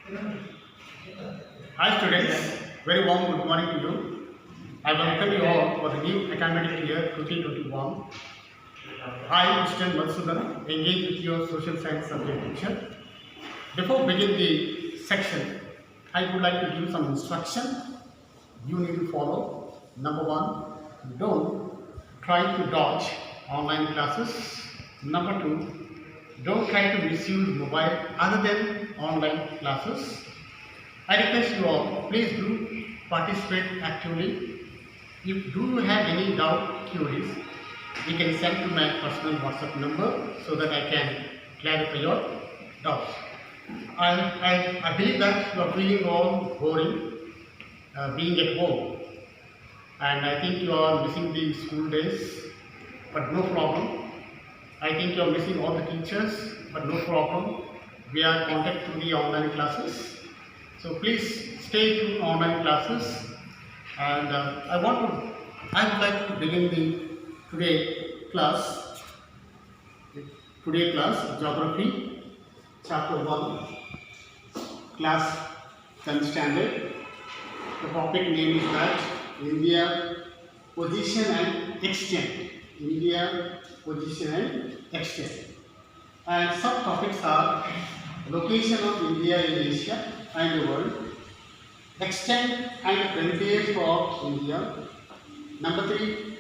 Hi students, very warm good morning to you. I welcome you all for the new academic year 2021. I, Mr. Madhusudan, engage with your social science subject teacher. Before begin the section, I would like to give some instruction you need to follow. Number one, don't try to dodge online classes. Number two, don't try to misuse mobile other than online classes. I request you all, please do participate actively. If do you have any doubt, queries, you can send to my personal WhatsApp number so that I can clarify your doubts. I believe that you are feeling all boring being at home, and I think you are missing the school days, but no problem. I think you are missing all the teachers, but no problem. We are contact to the online classes. So please stay tuned online classes, and I would like to begin the class. Today class geography, chapter 1, class 10th standard. The topic name is that India position and extent. India position and extent. And subtopics are location of India in Asia and the world, extent and frontiers of India. Number 3,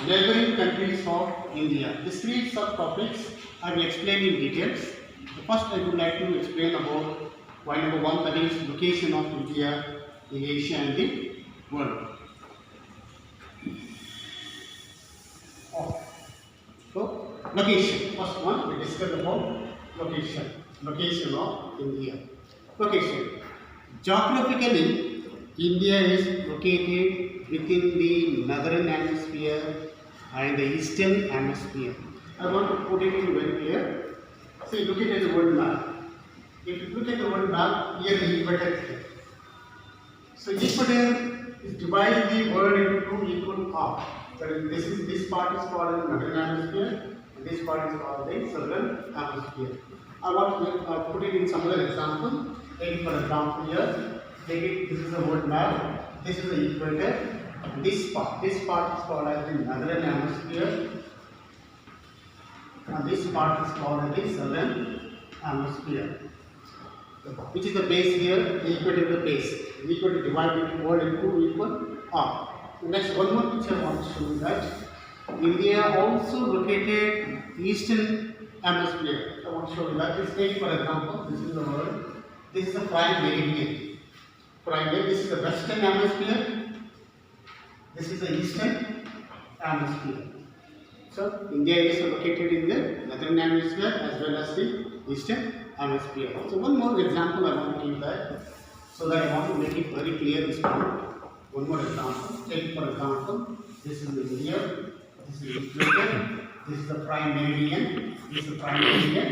neighboring countries of India. These 3 subtopics I will explain in details. First, I would like to explain about point number 1, that is location of India in Asia and the world. So, location. First one, we discuss about location. Location of India. Location. Geographically, India is located within the northern hemisphere and the eastern hemisphere. I want to put it in very clear. See, look at the world map. If you look at the world map, here the equator is here. So, equator is dividing the world into 2 equal parts. This part is called the northern hemisphere, and this part is called the southern hemisphere. I want to put it in some other example. Take for example here. Take it. This is the world map. This is the equator. This part is called as the northern hemisphere, and this part is called as the southern hemisphere. Which is the base here? The equator is the base. The equator divided the world into equal parts. Next, one more picture I want to show you that India also located eastern hemisphere. I want to show you that. Let's take for example, this is the world. This is the prime meridian. This is the western hemisphere. This is the eastern hemisphere. So India is located in the northern hemisphere as well as the eastern hemisphere. So one more example I want to give that, so that I want to make it very clear this point. One more example. Take for example, this is the India, this is the equator, this is the prime meridian, this is the prime meridian.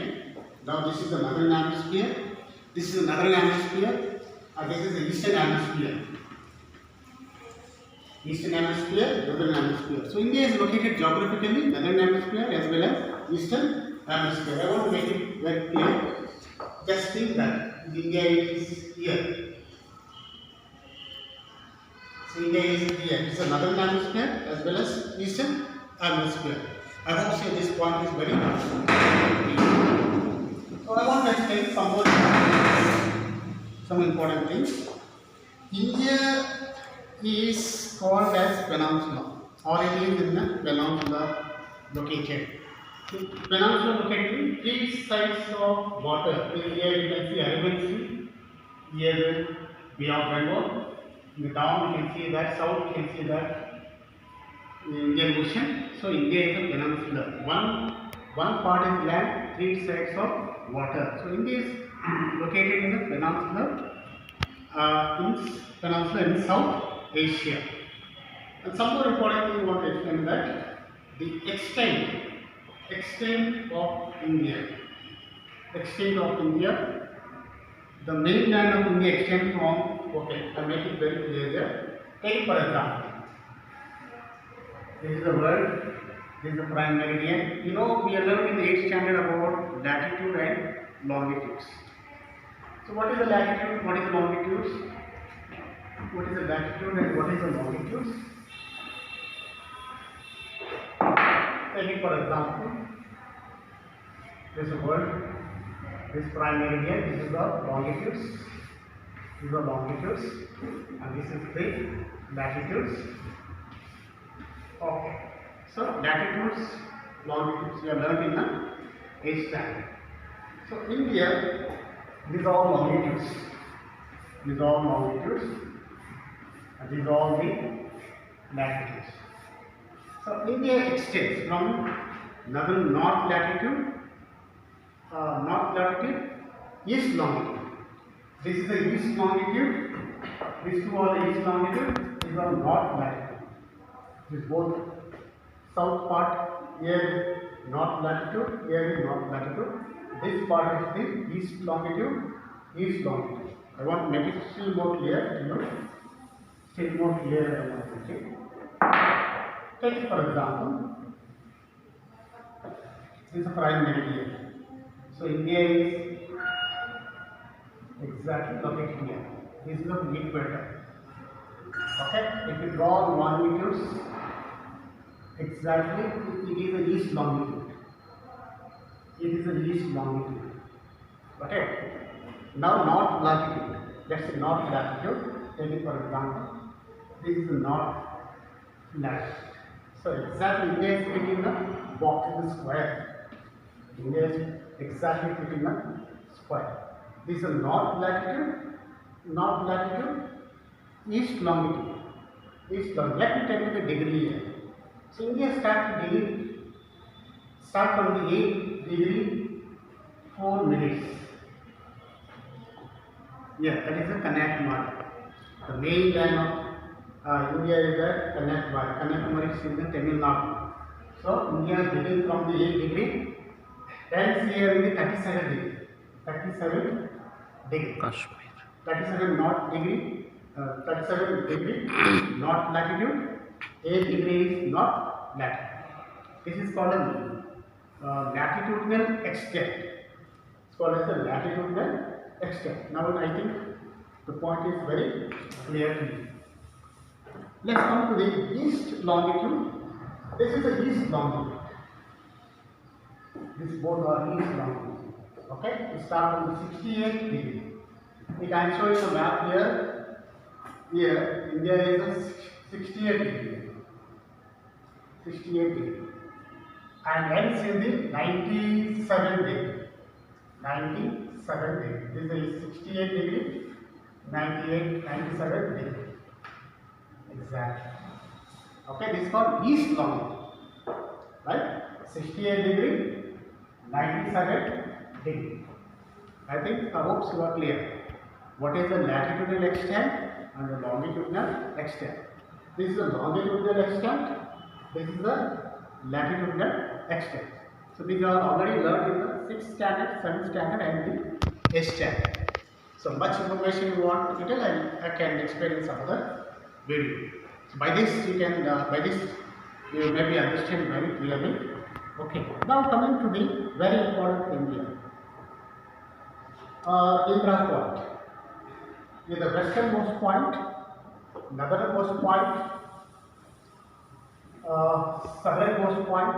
Now this is the northern hemisphere, this is the northern hemisphere, and this is the eastern hemisphere. Eastern hemisphere, northern hemisphere. So India is located geographically northern hemisphere as well as eastern hemisphere. I want to make it very clear. Just think that India is here. India is here. It's a northern hemisphere as well as eastern hemisphere. I hope so this point is very important. So I want to explain some important things. India is called as peninsula, or it is in the peninsula located. Peninsula located in 3 sides of water. Here you can see Arabian Sea, here Bay of Bengal. In the down you can see that, south you can see that Indian Ocean. So India is a peninsula. One part is land, 3 sides of water. So India is located in the peninsula in South Asia. And some more important thing I want to explain that the extent of India. The mainland of India extends from, okay, I make it very clear there. Take for example, this is the world, this is the prime meridian. You know, we are learning in the 8th standard about latitude and longitudes. So what is the latitude? What is the longitude? What is the latitude and what is the longitude? Take it for example. This is a world. This prime meridian. This is the longitudes. These are longitudes, and this is the latitudes. Okay. So latitudes, longitudes we have learned in the 8th standard. So India, these are all longitudes. These are all longitudes, and these are all the latitudes. So India extends from north latitude, east longitude. This is the east longitude. These two are the east longitude. These are north latitude. This is both south part. Here is north latitude. Here is north latitude. This part is the east longitude. East longitude. I want to make it still more clear. Still more clear. I want to make it. Take for example. This is a prime meridian. So India is exactly located here. This is the equator. Okay, if you draw the longitudes, exactly it is the east longitude. It is the east longitude. Okay. Now north latitude. Let's say north latitude. Take it for example. This is the north latitude. So exactly India is fitting the box in the square. India is exactly fitting the square. This is the north latitude, east longitude, east longitude. Let me tell you the degree here. So India start from the 8 degree 4 minutes. Yeah, that is the Kanyakumari. The main land of India is the Kanyakumari. Kanyakumari is in the Tamil Nadu. So India begins from the 8 degree, ends here in the 37 degree. 37 degree. Kashmir. 37 north degree, 37 degree north latitude, 8 degrees north latitude. This is called a latitudinal extent. It's called as the latitudinal extent. Now I think the point is very clear to you. Let's come to the east longitude. This is the east longitude. These both are east longitude. Okay, we start from the 68 degree. We can show you the map here. Here, India is a 68 degree. 68 degree. And ends in the 97 degree. 97 degree. This is 68 degree, 98, 97 degree. Exactly. Okay, this is called east longitude. Right? 68 degree, 97 degree. I think I hope you are clear. What is the latitudinal extent and the longitudinal extent? This is the longitudinal extent. This is the latitudinal extent. So these are already learned in the 6th standard, 7th standard and the 8th standard. So much information you want to tell, I can explain in some other video. So by this you maybe understand very clearly. Okay. Now coming to the very important thing here. Indra Point is the westernmost point, northernmost point, southernmost point,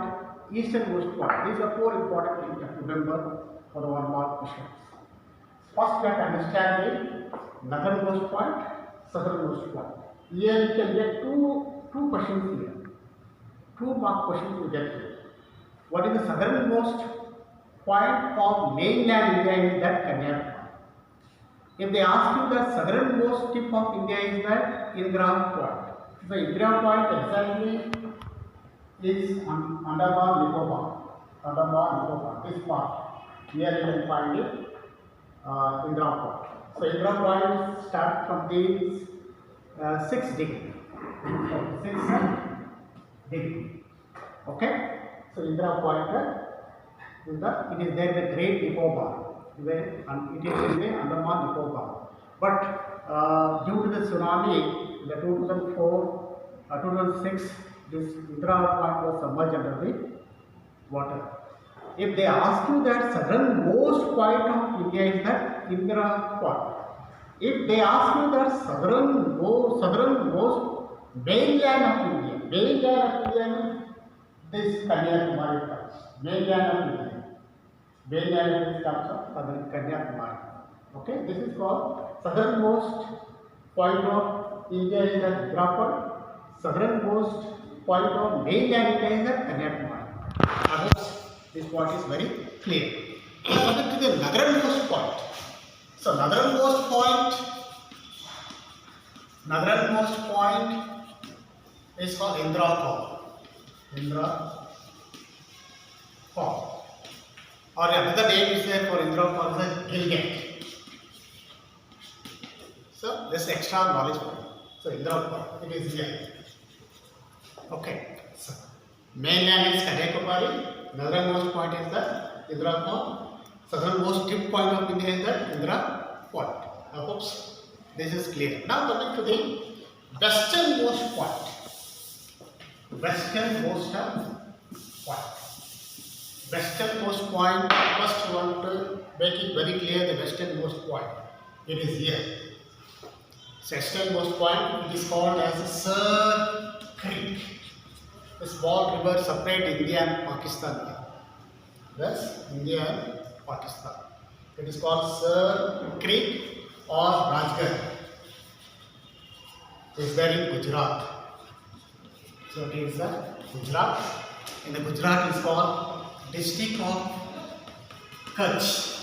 easternmost point. These are 4 important things you have to remember for the 1 mark questions. First, you have to understand the northernmost point, southernmost point. Here you can get two questions here. 2 mark questions you get here. What is the southernmost point of mainland India is that Kanyakumari. If they ask you the southernmost tip of India is that Indra Point. The Indra Point exactly is on Andaman Nicobar. This part. Here you can find it, Indra Point. So Indra Point starts from the 6 degree. 6 degree. Okay? So Indra Point it is there in the Great Nicobar. It is in the Andaman Nicobar. But due to the tsunami in the 2006, this Indra Point was submerged under the water. if they ask you that southernmost point of India is that Indira point. If they ask you that southernmost mainland of India, this Kanyakumari comes. Mainland of India. Mainland of India comes from southern Kanyakumari. Okay, this is called southernmost point of India is at Indira point. Southernmost point of mainland India is at Kanyakumari. I hope this point is very clear. Now coming to the northernmost point. So northernmost point is called Indira Fall. Or another name is there for Indira Fall is Gilgit. So this extra knowledge for you. So Indira Fall, it is here. Okay. So mainland is Kanyakumari. Northernmost point is the Indira Fall. Southernmost tip point of India is the Indira point. I hope this is clear. Now coming to the westernmost point. Westernmost point. First you want to make it very clear the westernmost point. It is here. So westernmost point, it is called as Sir Creek. A small river separate India and Pakistan. Yes, India and Pakistan. It is called Sir Creek or Rajgarh. It is there in Gujarat. So it is Gujarat. In the Gujarat is called District of Kutch.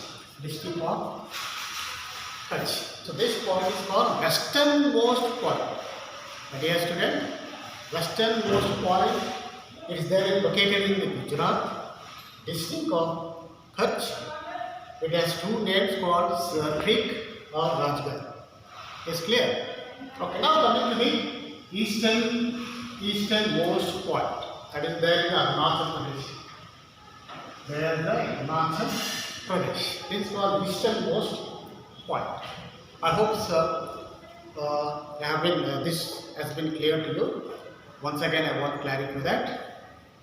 So this point is called westernmost point. My dear student, westernmost point is there located in the Gujarat district of Kutch. It has two names called Sir Creek or Rajgarh. Is clear? Okay, now coming to the easternmost point. That is there in the Arunachal Pradesh. This is called easternmost point. I hope, sir, this has been clear to you. Once again, I want to clarify that.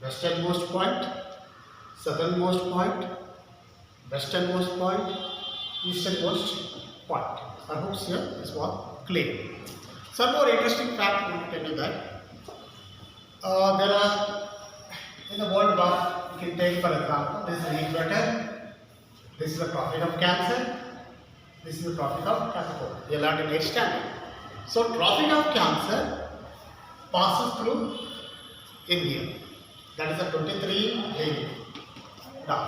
Westernmost point, southernmost point, westernmost point, easternmost point. I hope, sir, this was clear. Some more interesting fact I want to tell you that there are in the world of, you can take for example, this is the equator, this is the Tropic of Cancer, this is the Tropic of Capricorn. You learned in 8th standard. So Tropic of Cancer passes through India. That is a 23-degree now.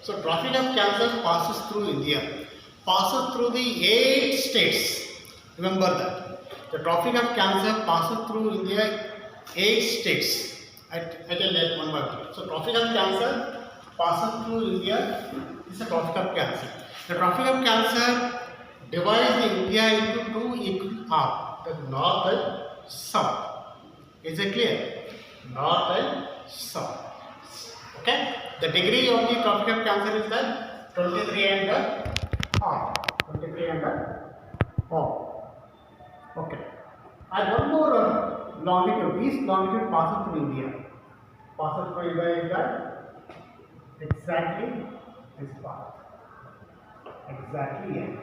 So Tropic of Cancer passes through India, passes through the 8 states. Remember that. The Tropic of Cancer passes through India 8 states. I tell that one by one. So Tropic of Cancer passes through India. This is a Tropic of Cancer. The Tropic of Cancer divides India into two equal halves, the north and south. Is it clear? North and south. Okay. The degree of the Tropic of Cancer is that 23 and a half. 23 and a half. Okay. And one more longitude. East longitude passes through India. Passes through India is that exactly this part. Exactly here.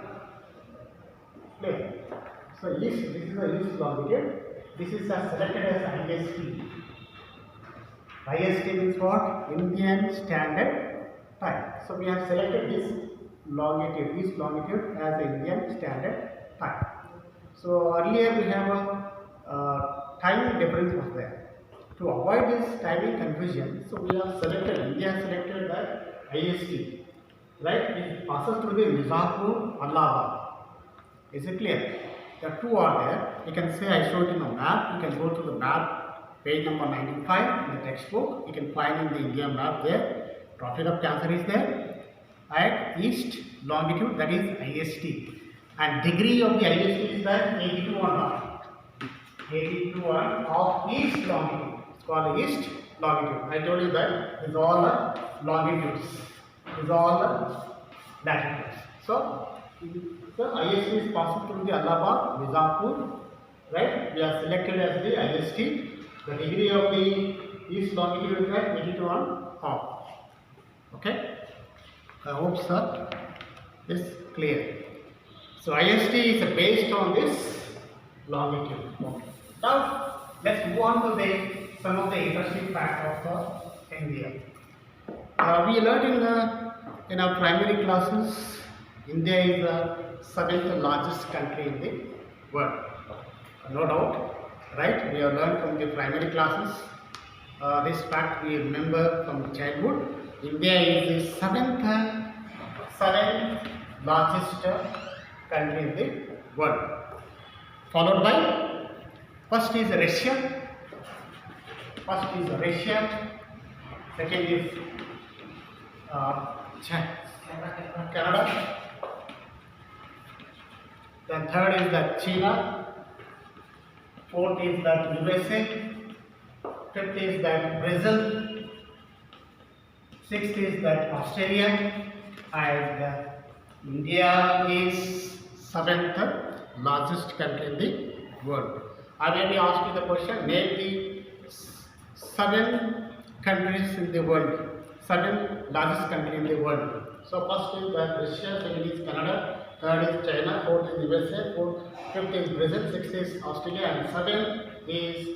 Clear. So east, this is the east longitude. This is selected as IST. IST means what? Indian Standard Time. So we have selected this longitude, east longitude as Indian Standard Time. So earlier we have a timing difference was there. To avoid this timing confusion, so we have selected, India selected that IST. Right? It passes through the Mirzapur, Allahabad. Is it clear? The two are there. You can say I showed in the map. You can go to the map, page number 95 in the textbook. You can find in the India map there. Tropic of Cancer is there. At east longitude, that is IST. And degree of the IST is that 82 or not. 82 of east longitude. It's called east longitude. I told you that these all the longitudes. These are all the latitudes. So the IST is passing through the Allahabad, Mirzapur, right? We are selected as the IST. The degree of the east longitude is at 82 and half. I hope so. It's clear. So IST is based on this longitude. Okay. Now let's move on to some of the interesting facts of India. We learned in our primary classes, India is the seventh largest country in the world. No doubt, right? We have learned from the primary classes. This fact we remember from childhood. India is the seventh largest country in the world. Followed by, first is Russia. Second is Canada. Then third is that China. Fourth is that USA. Fifth is that Brazil. Sixth is that Australia. And India is seventh largest country in the world. I may be asking the question, name the 7 countries in the world, 7 largest country in the world. So first is that Russia, second is Canada, third is China, fourth is USA, fifth is Brazil, sixth is Australia, and 7 is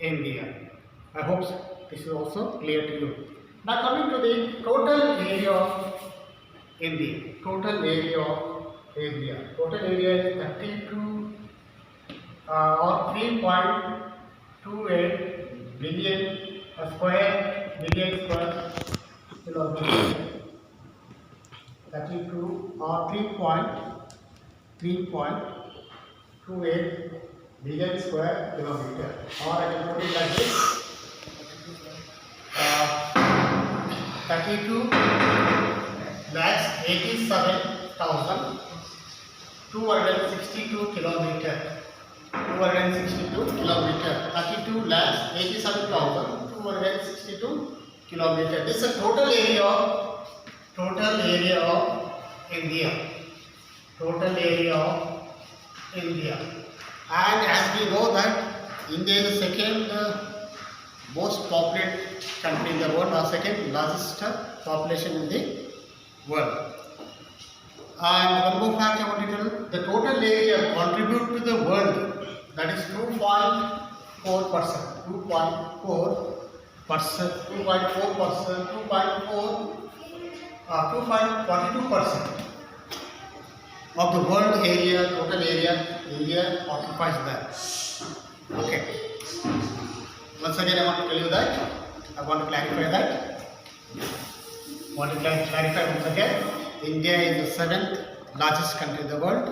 India. I hope this is also clear to you. Now coming to the total area of India. Total area is 32 or 3.28 billion square kilometers. 32 or 3.28 billion square kilometer. Or I can put it like this. 32 lakhs 87,262 kilometer. 32 lakhs 87,262 kilometer. This is the total area of India. And as we know that India is the second most populated country in the world, or second largest population in the world. And one more fact I want to tell you, the total area contribute to the world, that is 2.4%. 2.42% of the world area, total area, India occupies that. Okay. Once again, I want to tell you that. I want to clarify that. Once again, India is the 7th largest country in the world.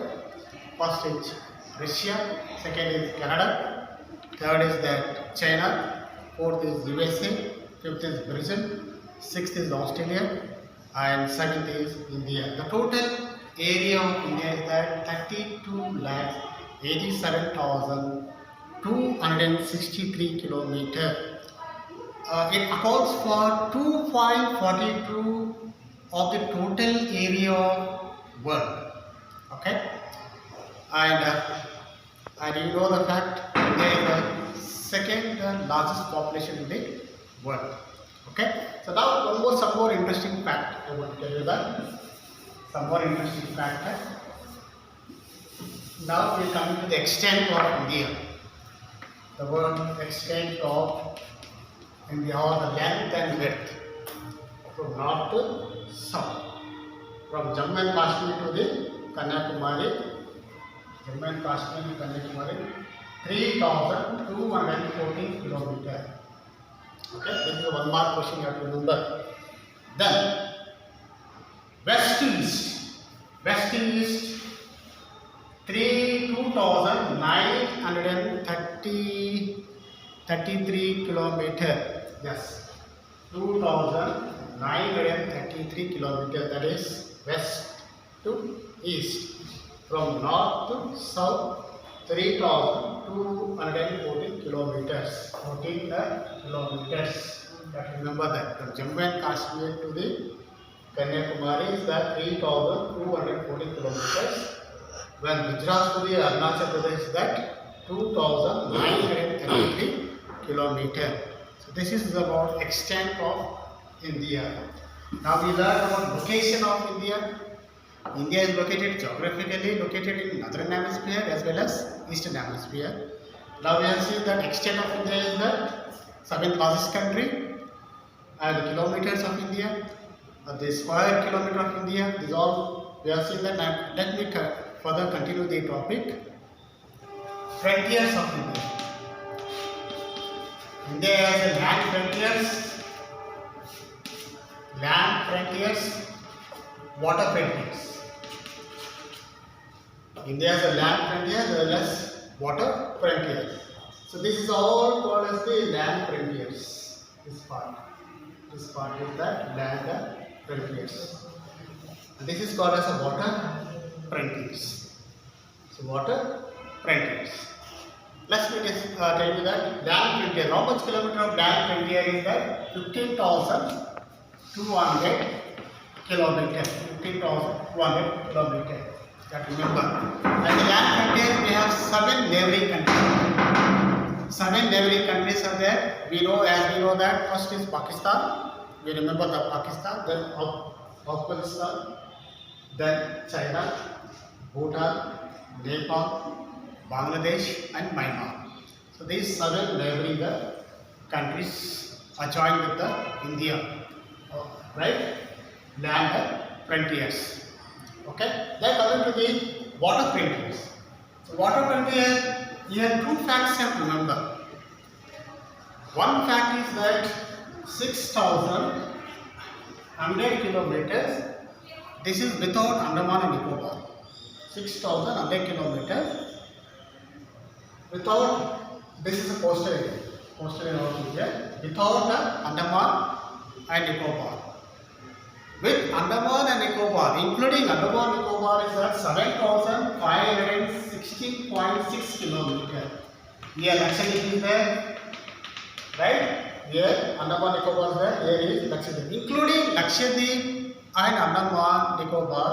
First is Russia, second is Canada, third is that China, fourth is USA, fifth is Brazil, sixth is Australia, and seventh is India. The total area of India is that 32,87,263 kilometers. It accounts for 2.42 of the total area of world. Okay, and you know the fact India is the second largest population in the world. Okay, so now some more interesting fact I want to tell you that. Some more interesting fact. Now we come to the extent of India. The word extent of India, or the length and width, from north to south, from Jammu and Kashmir to the Kanyakumari, 3,214 kilometers. Okay, this is one more question you have to remember. Then west to east, 2,933 kilometers. Yes, 2,933 kilometers. That is west to east. From north to south, 3,214 kilometers. 14 kilometers. But remember that from Jammu and Kashmir to the Kanyakumari is that 3,214 kilometers. When Gujarat to the Arunachal Pradesh is that 2,933 kilometers. So this is about extent of India. Now we learn about location of India. India is located geographically located in northern hemisphere as well as eastern hemisphere. Now we have seen that extent of India is the seventh largest country, and the kilometers of India, the square kilometer of India. These all we have seen that. Now let me further continue the topic. Frontiers of India. India has a land frontiers, water frontiers. India has a land frontier as well as water frontiers. So this is all called as the land frontiers. This part is the land frontiers. And this is called as a water frontiers. So water frontiers. Let me just tell you that land frontier. How much kilometer of land frontier is that? 15,200 kilometers. 15,200 kilometers. That remember. And the land frontier we have 7 neighboring countries. 7 neighboring countries are there. We know that first is Pakistan. We remember the Pakistan. Then Afghanistan. Then China, Bhutan, Nepal, Bangladesh and Myanmar. So these 7 neighboring countries are joined with India, right? Land frontiers. Okay. Then coming to the water frontiers. So water frontier, here 2 facts you have to remember. One fact is that 6,100 kilometers. This is without Andaman and Nicobar. 6,100 kilometers. Without, this is a coastal area of India, without Andaman and Nicobar. With Andaman and Nicobar, including Andaman and Nicobar, is at 7,560.6 kilometers. Here Lakshadweep is there, right? Here Andaman and Nicobar is there, here is Lakshadweep. Including Lakshadweep and Andaman and Nicobar,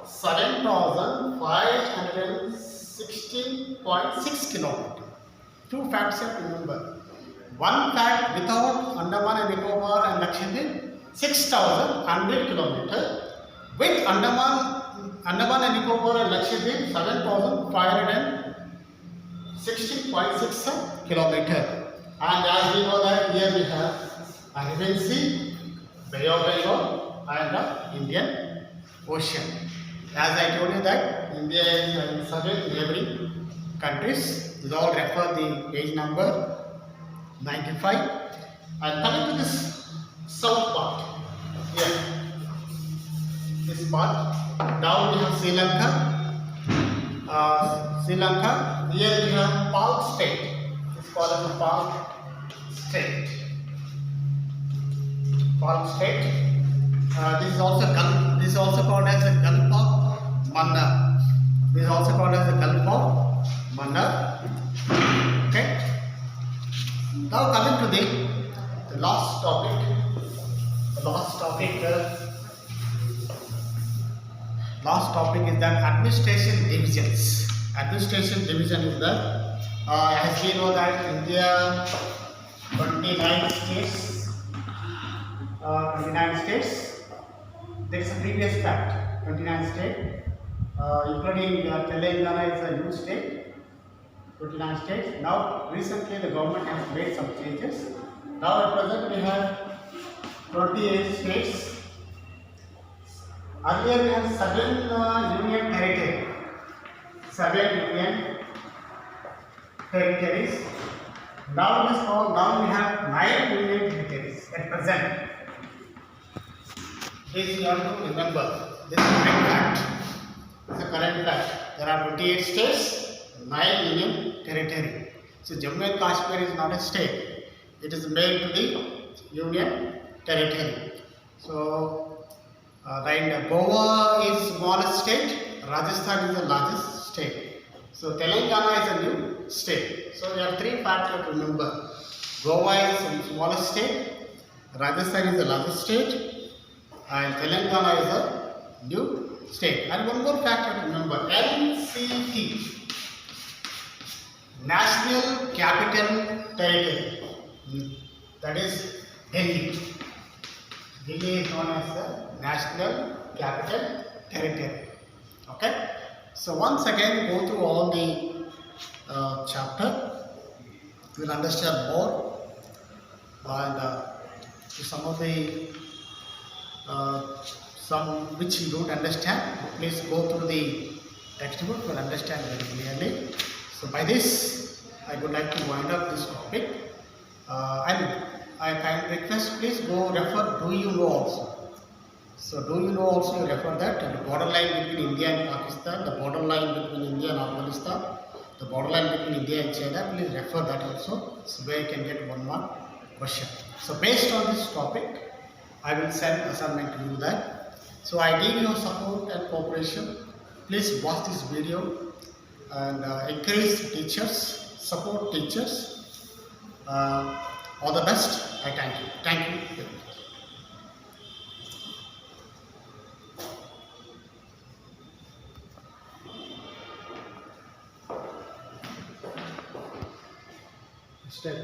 7,560.6 kilometers. 2 facts you have to remember. One fact, without Andaman and Nicobar and Lakshadweep, 6,100 kilometers. With Andaman and Nicobar and Lakshadweep, 7,560.6 kilometers. And as we know that here we have Arabian Sea, Bay of Bengal and the Indian Ocean. As I told you that India is 7 neighboring countries. These all refer the page number 95. And coming to this south part, here, this part, down we have Sri Lanka. Here we have Palk State. It's called as the Palk State. Palk State. This is also called as the Gulf of Mannar. This is also called as the Gulf of Mannar. Okay. Now coming to the last topic. Last topic is that administration divisions. Administration division is the as we know that India 29 states. 29 states. There is a previous fact. 29 states, including Telangana is a new state. 29 states. Now recently the government has made some changes. Now at present we have 28 states. Earlier we had 7 union territories. 7 union territories. Now we have 9 union territories at present. This you have to remember. This is a current fact. This is a current fact. There are 28 states, 9 union territory. So Jammu and Kashmir is not a state. It is made to the union territory. So Goa is smallest state. Rajasthan is the largest state. So Telangana is a new state. So we have 3 facts to remember. Goa is the smallest state. Rajasthan is the largest state. And Telangana is a new state. And one more fact to remember. NCT. National Capital Territory. That is Delhi. Delhi is known as the National Capital Territory. Okay. So once again, go through all the chapter. You will understand more, and some of the some which you don't understand, please go through the textbook. You will understand very clearly. So by this, I would like to wind up this topic. And I can request, please go refer Do You Know also. So Do You Know also, you refer that the borderline between India and Pakistan, the borderline between India and Afghanistan, the borderline between India and China. Please refer that also, so where you can get 1 mark question. So based on this topic, I will send assignment to you that. So I need your support and cooperation. Please watch this video and encourage teachers, support teachers. All the best. I thank you. Thank you very much. Step.